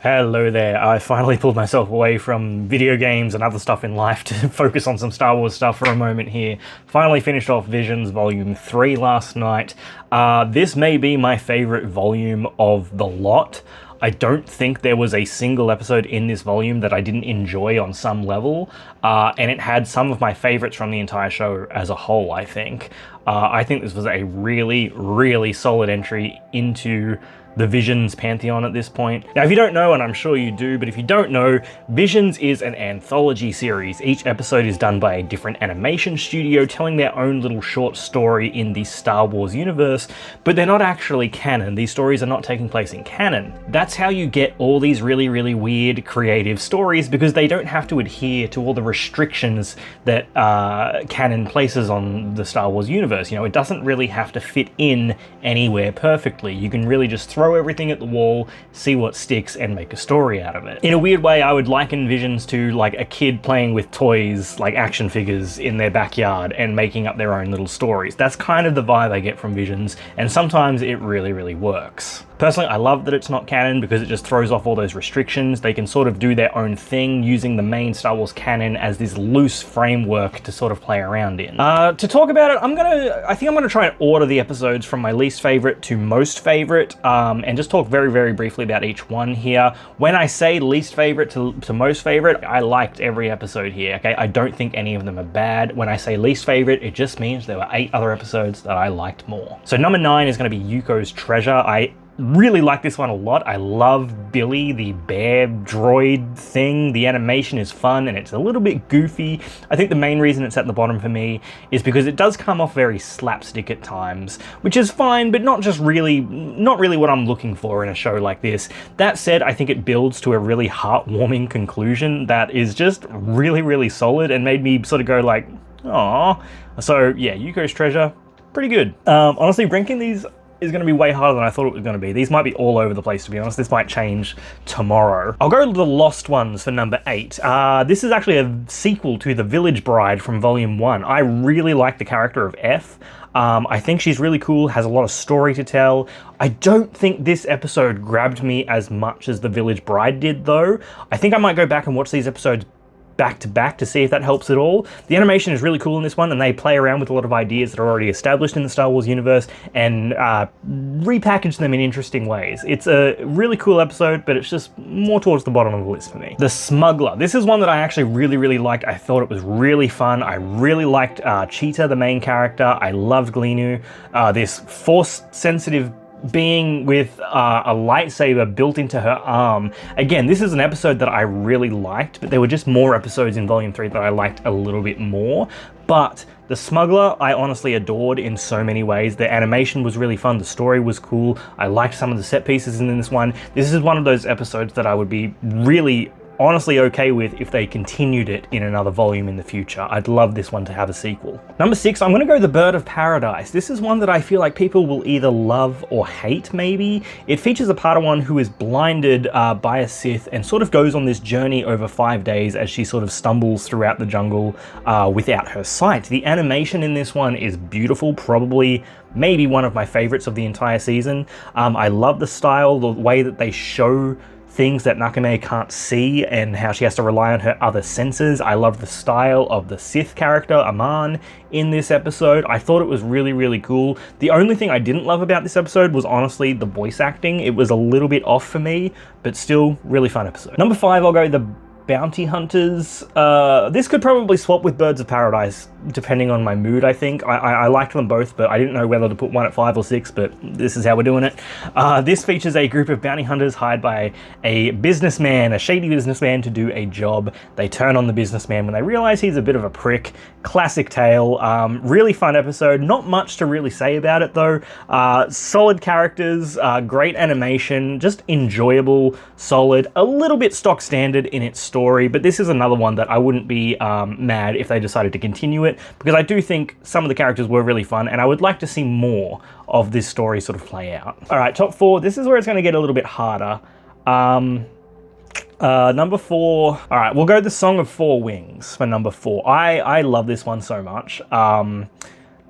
Hello there. I finally pulled myself away from video games and other stuff in life to focus on some Star Wars stuff for a moment here. Finally finished off Visions Volume 3 last night. This may be my favorite volume of the lot. I don't think there was a single episode in this volume that I didn't enjoy on some level, and it had some of my favorites from the entire show as a whole, I think. I think this was a really, really solid entry into the Visions pantheon at this point. Now, if you don't know, and I'm sure you do, but if you don't know, Visions is an anthology series. Each episode is done by a different animation studio telling their own little short story in the Star Wars universe, but they're not actually canon. These stories are not taking place in canon. That's how you get all these really, really weird creative stories, because they don't have to adhere to all the restrictions that canon places on the Star Wars universe. You know, it doesn't really have to fit in anywhere perfectly. You can really just throw everything at the wall, see what sticks, and make a story out of it. In a weird way, I would liken Visions to like a kid playing with toys, like action figures, in their backyard and making up their own little stories. That's kind of the vibe I get from Visions, and sometimes it really, really works. Personally, I love that it's not canon because it just throws off all those restrictions. They can sort of do their own thing using the main Star Wars canon as this loose framework to sort of play around in. To talk about it, I think I'm gonna try and order the episodes from my least favorite to most favorite, and just talk very, very briefly about each one here. When I say least favorite to most favorite, I liked every episode here, okay? I don't think any of them are bad. When I say least favorite, it just means there were 8 other episodes that I liked more. So number 9 is gonna be Yuko's Treasure. I really like this one a lot. I love Billy, the bear droid thing. The animation is fun and it's a little bit goofy. I think the main reason it's at the bottom for me is because it does come off very slapstick at times, which is fine, but not really what I'm looking for in a show like this. That said, I think it builds to a really heartwarming conclusion that is just really, really solid and made me sort of go like, aww. So yeah, Yuko's Treasure, pretty good. Honestly, ranking these is going to be way harder than I thought it was going to be. These might be all over the place, to be honest. This might change tomorrow. I'll go to the Lost Ones for number 8. This is actually a sequel to The Village Bride from Volume 1. I really like the character of F. I think she's really cool, has a lot of story to tell. I don't think this episode grabbed me as much as The Village Bride did, though. I think I might go back and watch these episodes back to back to see if that helps at all. The animation is really cool in this one, and they play around with a lot of ideas that are already established in the Star Wars universe and repackage them in interesting ways. It's a really cool episode, but it's just more towards the bottom of the list for me. The Smuggler. This is one that I actually really, really liked. I thought it was really fun. I really liked Cheetah, the main character. I loved Glinu, this force-sensitive being with a lightsaber built into her arm. Again, this is an episode that I really liked, but there were just more episodes in Volume 3 that I liked a little bit more. But The Smuggler, I honestly adored in so many ways. The animation was really fun, the story was cool, I liked some of the set pieces in this one. This is one of those episodes that I would be really honestly okay with if they continued it in another volume in the future. I'd love this one to have a sequel. Number 6, I'm gonna go The Bird of Paradise. This is one that I feel like people will either love or hate, maybe. It features a Padawan who is blinded by a Sith and sort of goes on this journey over 5 days as she sort of stumbles throughout the jungle without her sight. The animation in this one is beautiful, probably maybe one of my favorites of the entire season. I love the style, the way that they show things that Nakame can't see and how she has to rely on her other senses. I love the style of the Sith character, Aman, in this episode. I thought it was really, really cool. The only thing I didn't love about this episode was honestly the voice acting. It was a little bit off for me, but still really fun episode. Number 5, I'll go The Bounty Hunters. This could probably swap with Birds of Paradise depending on my mood, I think. I liked them both, but I didn't know whether to put one at 5 or 6, but this is how we're doing it. This features a group of bounty hunters hired by a businessman, a shady businessman, to do a job. They turn on the businessman when they realize he's a bit of a prick. Classic tale. Really fun episode. Not much to really say about it, though. Solid characters, great animation, just enjoyable, solid, a little bit stock standard in its story, but this is another one that I wouldn't be mad if they decided to continue it, because I do think some of the characters were really fun and I would like to see more of this story sort of play out. All right, top 4. This is where it's going to get a little bit harder. Number 4. All right, we'll go The Song of Four Wings for number 4. I love this one so much.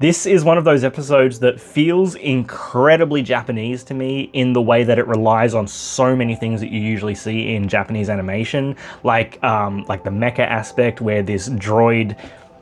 This is one of those episodes that feels incredibly Japanese to me in the way that it relies on so many things that you usually see in Japanese animation, like the mecha aspect where this droid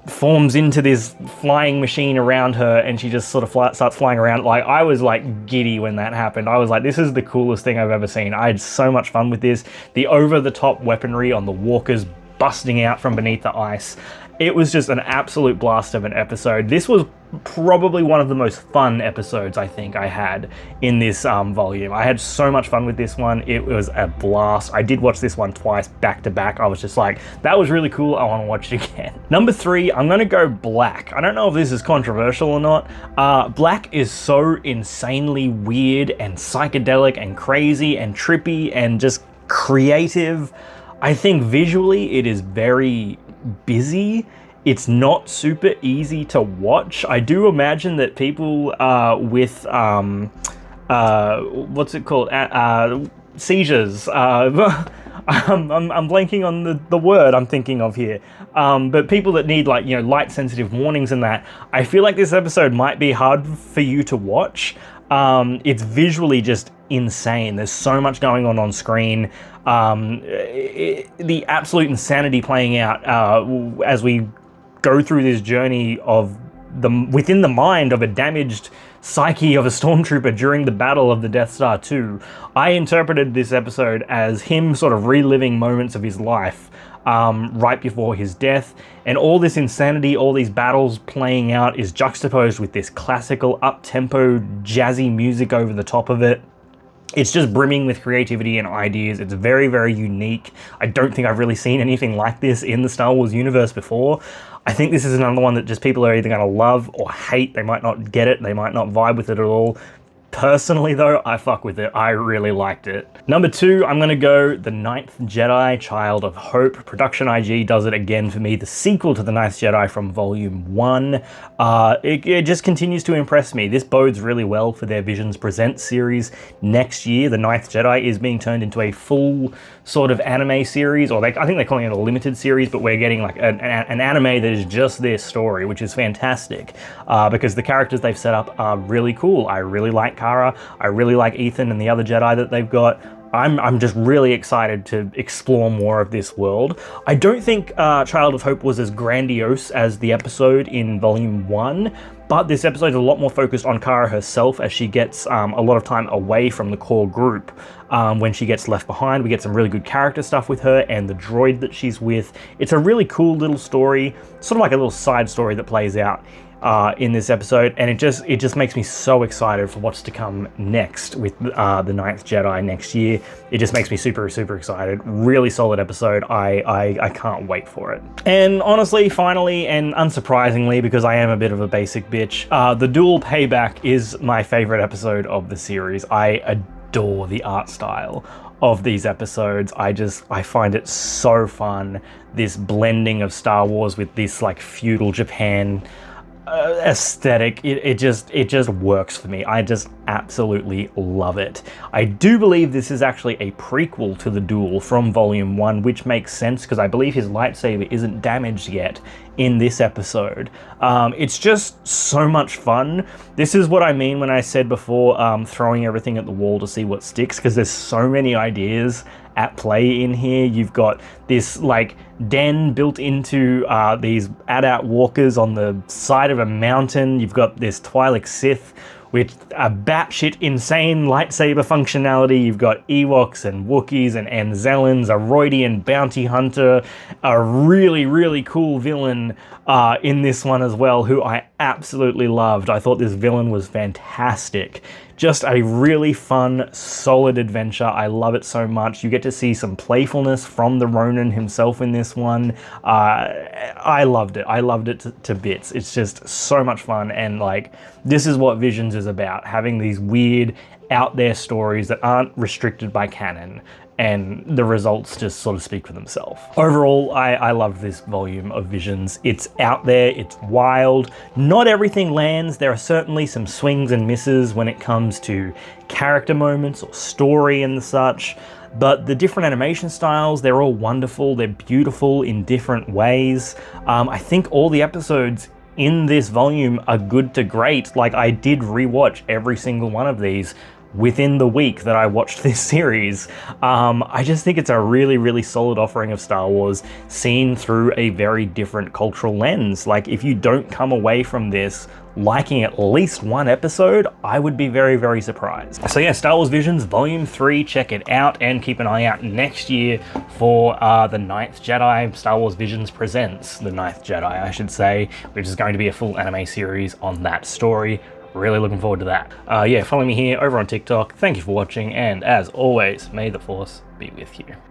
forms into this flying machine around her and she just sort of starts flying around. Like, I was like giddy when that happened. I was like, this is the coolest thing I've ever seen. I had so much fun with this. The over-the-top weaponry on the walkers busting out from beneath the ice. It was just an absolute blast of an episode. This was probably one of the most fun episodes I think I had in this volume. I had so much fun with this one. It was a blast. I did watch this one twice back to back. I was just like, that was really cool. I want to watch it again. Number 3, I'm going to go Black. I don't know if this is controversial or not. Black is so insanely weird and psychedelic and crazy and trippy and just creative. I think visually it is very busy. It's not super easy to watch. I do imagine that people with what's it called? Seizures. I'm blanking on the word I'm thinking of here. But people that need, like, light sensitive warnings and that, I feel like this episode might be hard for you to watch. It's visually just insane. There's so much going on screen. The absolute insanity playing out as we go through this journey of within the mind of a damaged psyche of a stormtrooper during the battle of the Death Star 2. I interpreted this episode as him sort of reliving moments of his life right before his death, and all this insanity, all these battles playing out is juxtaposed with this classical up-tempo jazzy music over the top of it. It's just brimming with creativity and ideas. It's very, very unique. I don't think I've really seen anything like this in the Star Wars universe before. I think this is another one that just people are either going to love or hate. They might not get it. They might not vibe with it at all. Personally, though, I fuck with it. I really liked it. Number 2, I'm going to go The Ninth Jedi, Child of Hope. Production IG does it again for me. The sequel to The Ninth Jedi from Volume 1. It just continues to impress me. This bodes really well for their Visions Presents series next year. The Ninth Jedi is being turned into a full sort of anime series, or I think they're calling it a limited series, but we're getting like an anime that is just their story, which is fantastic because the characters they've set up are really cool. I really like Kara. I really like Ethan and the other Jedi that they've got. I'm just really excited to explore more of this world. I don't think Child of Hope was as grandiose as the episode in Volume 1, but this episode is a lot more focused on Kara herself as she gets a lot of time away from the core group. When she gets left behind, we get some really good character stuff with her and the droid that she's with. It's a really cool little story, sort of like a little side story that plays out in this episode, and it just makes me so excited for what's to come next with the Ninth Jedi next year. It just makes me super, super excited. Really solid episode. I can't wait for it. And honestly, finally, and unsurprisingly, because I am a bit of a basic bitch, the Duel Payback is my favorite episode of the series. I adore the art style of these episodes. I find it so fun. This blending of Star Wars with this like feudal Japan aesthetic, it just works for me. I just absolutely love it. I do believe this is actually a prequel to the Duel from Volume 1, which makes sense because I believe his lightsaber isn't damaged yet in this episode. It's just so much fun. This is what I mean when I said before throwing everything at the wall to see what sticks, because there's so many ideas at play in here. You've got this like den built into these AT-AT walkers on the side of a mountain. You've got this Twi'lek Sith with a batshit insane lightsaber functionality. You've got Ewoks and Wookiees and Anzellans, a Roidian bounty hunter, a really, really cool villain in this one as well, who I absolutely loved. I thought this villain was fantastic. Just a really fun, solid adventure. I love it so much. You get to see some playfulness from the Ronin himself in this one. I loved it. I loved it to bits. It's just so much fun, and like, this is what Visions is about, having these weird, out there stories that aren't restricted by canon, and the results just sort of speak for themselves. Overall, I love this volume of Visions. It's out there, it's wild. Not everything lands. There are certainly some swings and misses when it comes to character moments or story and such, but the different animation styles, they're all wonderful. They're beautiful in different ways. I think all the episodes in this volume are good to great. Like, I did rewatch every single one of these within the week that I watched this series. I just think it's a really, really solid offering of Star Wars seen through a very different cultural lens. Like, if you don't come away from this liking at least one episode, I would be very, very surprised. So yeah, Star Wars Visions Volume 3, check it out, and keep an eye out next year for the Ninth Jedi. Star Wars Visions presents the Ninth Jedi, I should say, which is going to be a full anime series on that story. Really looking forward to that. Yeah, follow me here over on TikTok. Thank you for watching, and as always, may the Force be with you.